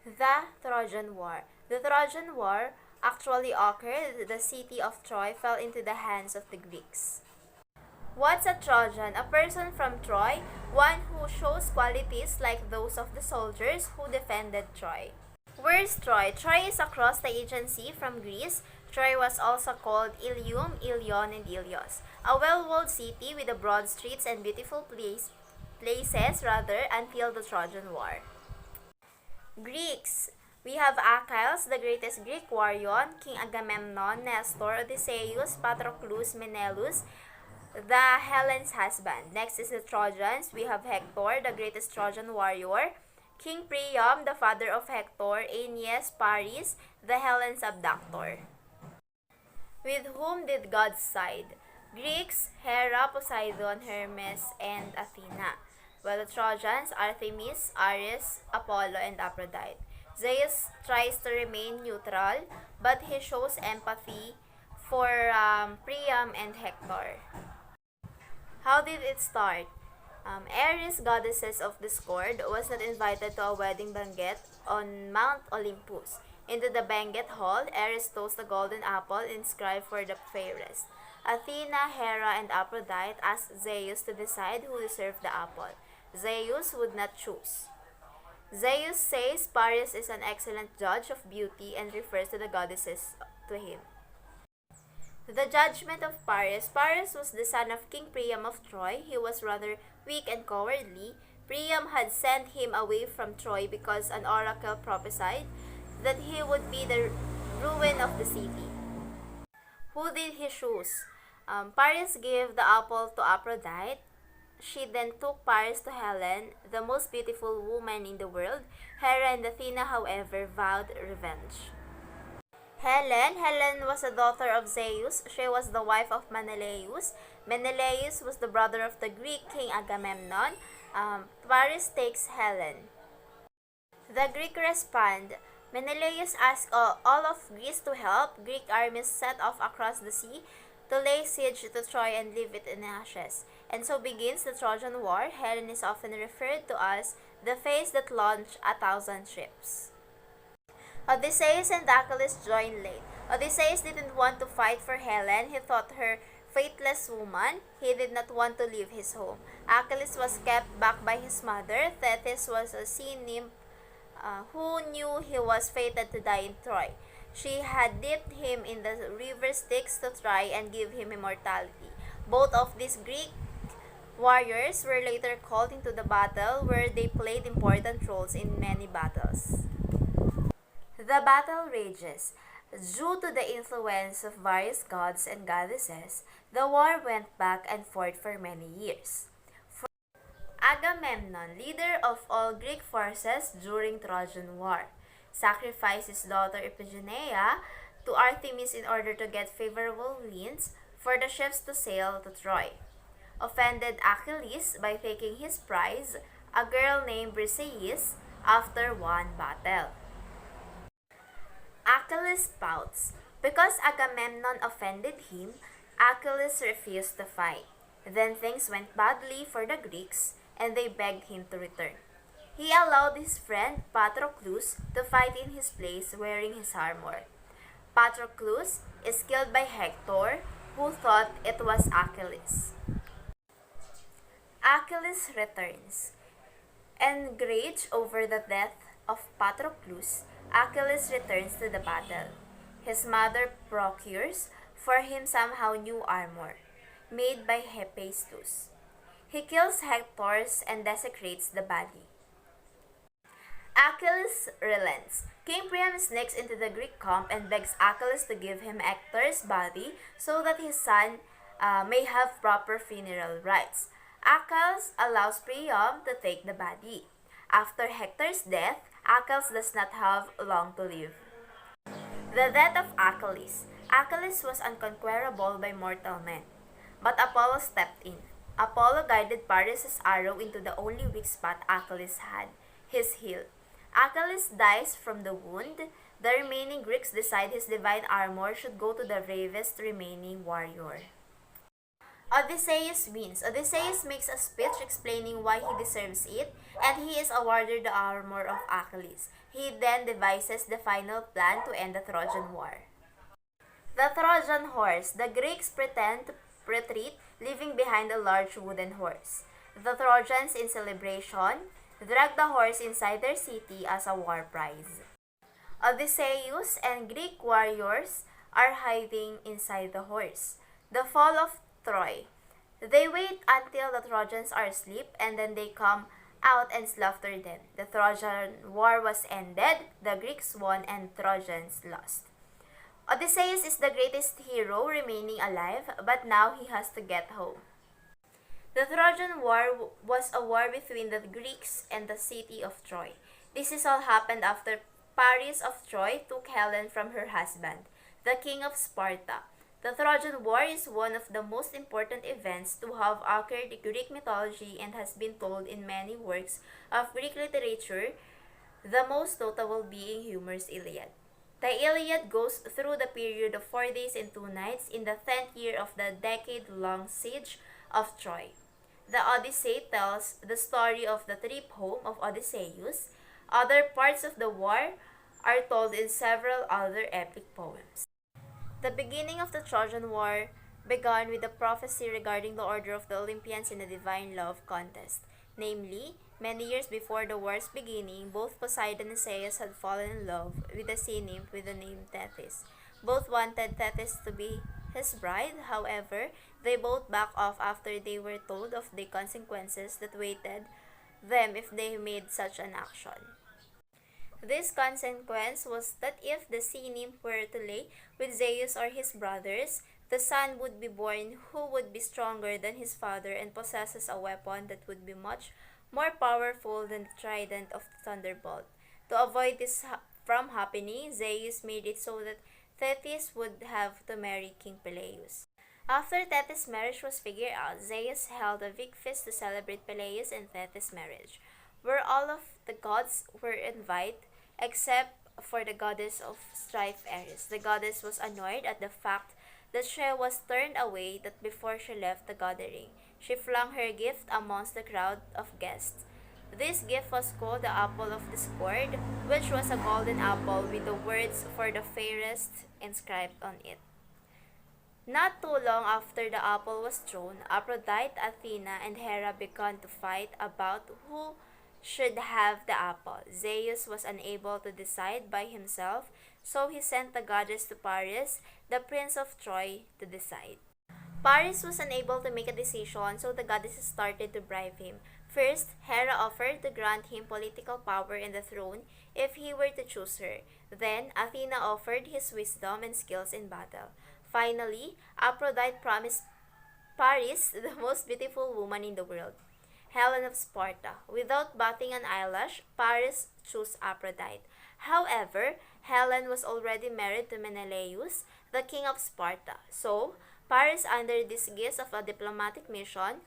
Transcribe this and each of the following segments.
The Trojan War. The Trojan War actually occurred. The city of Troy fell into the hands of the Greeks. What's a Trojan? A person from Troy, one who shows qualities like those of the soldiers who defended Troy. Where's Troy? Troy is across the Aegean Sea from Greece. Troy was also called Ilium, Ilion, and Ilios, a well-walled city with broad streets and beautiful places until the Trojan War. Greeks. We have Achilles, the greatest Greek warrior, King Agamemnon, Nestor, Odysseus, Patroclus, Menelaus, the Helen's husband. Next is the Trojans. We have Hector, the greatest Trojan warrior, King Priam, the father of Hector, Aeneas, Paris, the Helen's abductor. With whom did God side? Greeks, Hera, Poseidon, Hermes, and Athena. While the Trojans, Artemis, Ares, Apollo, and Aphrodite. Zeus tries to remain neutral, but he shows empathy for Priam and Hector. How did it start? Ares, goddesses of discord, was not invited to a wedding banquet on Mount Olympus. Into the banquet hall, Ares tossed a golden apple inscribed for the fairest. Athena, Hera, and Aphrodite asked Zeus to decide who deserved the apple. Zeus would not choose. Zeus says Paris is an excellent judge of beauty and refers to the goddesses to him. The judgment of Paris. Paris was the son of King Priam of Troy. He was rather weak and cowardly. Priam had sent him away from Troy because an oracle prophesied that he would be the ruin of the city. Who did he choose? Paris gave the apple to Aphrodite. She then took Paris to Helen, the most beautiful woman in the world. Hera and Athena, however, vowed revenge. Helen was a daughter of Zeus. She was the wife of Menelaus. Menelaus was the brother of the Greek king Agamemnon. Paris takes Helen. The Greek respond. Menelaus asked all of Greece to help. Greek armies set off across the sea to lay siege to Troy and leave it in ashes. And so begins the Trojan War. Helen is often referred to as the face that launched 1,000 ships. Odysseus and Achilles joined late. Odysseus didn't want to fight for Helen. He thought her faithless woman. He did not want to leave his home. Achilles was kept back by his mother. Thetis was a sea nymph who knew he was fated to die in Troy. She had dipped him in the river Styx to try and give him immortality. Both of these Greek warriors were later called into the battle, where they played important roles in many battles. The battle rages. Due to the influence of various gods and goddesses, the war went back and forth for many years. Agamemnon, leader of all Greek forces during Trojan War, sacrificed his daughter Iphigenia to Artemis in order to get favorable winds for the ships to sail to Troy. Offended Achilles by taking his prize, a girl named Briseis, after one battle. Achilles pouts. Because Agamemnon offended him, Achilles refused to fight. Then things went badly for the Greeks, and they begged him to return. He allowed his friend Patroclus to fight in his place wearing his armor. Patroclus is killed by Hector, who thought it was Achilles. Achilles returns. Enraged over the death of Patroclus, Achilles returns to the battle. His mother procures for him somehow new armor, made by Hephaestus. He kills Hector and desecrates the body. Achilles relents. King Priam sneaks into the Greek camp and begs Achilles to give him Hector's body so that his son may have proper funeral rites. Achilles allows Priam to take the body. After Hector's death, Achilles does not have long to live. The death of Achilles. Achilles was unconquerable by mortal men, but Apollo stepped in. Apollo guided Paris' arrow into the only weak spot Achilles had, his heel. Achilles dies from the wound. The remaining Greeks decide his divine armor should go to the bravest remaining warrior. Odysseus wins. Odysseus makes a speech explaining why he deserves it, and he is awarded the armor of Achilles. He then devises the final plan to end the Trojan War. The Trojan horse. The Greeks pretend to retreat, leaving behind a large wooden horse. The Trojans, in celebration, drag the horse inside their city as a war prize. Odysseus and Greek warriors are hiding inside the horse. The fall of Troy. They wait until the Trojans are asleep and then they come out and slaughter them. The Trojan War was ended, the Greeks won and Trojans lost. Odysseus is the greatest hero remaining alive, but now he has to get home. The Trojan War was a war between the Greeks and the city of Troy. This is all happened after Paris of Troy took Helen from her husband, the king of Sparta. The Trojan War is one of the most important events to have occurred in Greek mythology and has been told in many works of Greek literature, the most notable being Homer's Iliad. The Iliad goes through the period of 4 days and 2 nights in the 10th year of the decade-long siege of Troy. The Odyssey tells the story of the trip home of Odysseus. Other parts of the war are told in several other epic poems. The beginning of the Trojan War began with a prophecy regarding the order of the Olympians in a divine love contest. Namely, many years before the war's beginning, both Poseidon and Zeus had fallen in love with a sea nymph with the name Thetis. Both wanted Thetis to be his bride. However, they both backed off after they were told of the consequences that awaited them if they made such an action. This consequence was that if the sea nymph were to lay with Zeus or his brothers, the son would be born who would be stronger than his father and possesses a weapon that would be much more powerful than the trident of the thunderbolt. To avoid this from happening, Zeus made it so that Thetis would have to marry King Peleus. After Thetis' marriage was figured out, Zeus held a big feast to celebrate Peleus and Thetis' marriage, where all of the gods were invited except for the goddess of strife Ares. The goddess was annoyed at the fact that she was turned away, that before she left the gathering, she flung her gift amongst the crowd of guests. This gift was called the Apple of Discord, which was a golden apple with the words "for the fairest" inscribed on it. Not too long after the apple was thrown, Aphrodite, Athena, and Hera began to fight about who should have the apple. Zeus was unable to decide by himself, so he sent the goddess to Paris, the prince of Troy, to decide. Paris was unable to make a decision, so the goddess started to bribe him. First, Hera offered to grant him political power and the throne if he were to choose her. Then, Athena offered his wisdom and skills in battle. Finally, Aphrodite promised Paris the most beautiful woman in the world, Helen of Sparta. Without batting an eyelash, Paris chose Aphrodite. However, Helen was already married to Menelaus, the king of Sparta. So, Paris, under disguise of a diplomatic mission,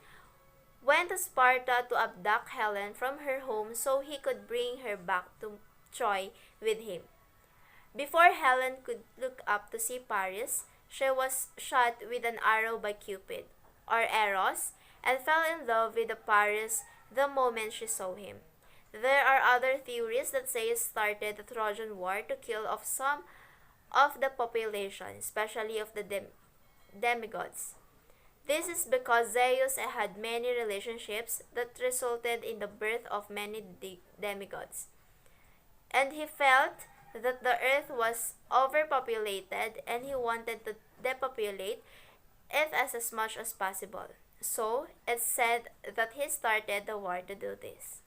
went to Sparta to abduct Helen from her home so he could bring her back to Troy with him. Before Helen could look up to see Paris, she was shot with an arrow by Cupid, or Eros, and fell in love with Paris the moment she saw him. There are other theories that Zeus started the Trojan War to kill off some of the population, especially of the demigods. This is because Zeus had many relationships that resulted in the birth of many demigods, and he felt that the earth was overpopulated and he wanted to depopulate it as much as possible. So, it's said that he started the war to do this.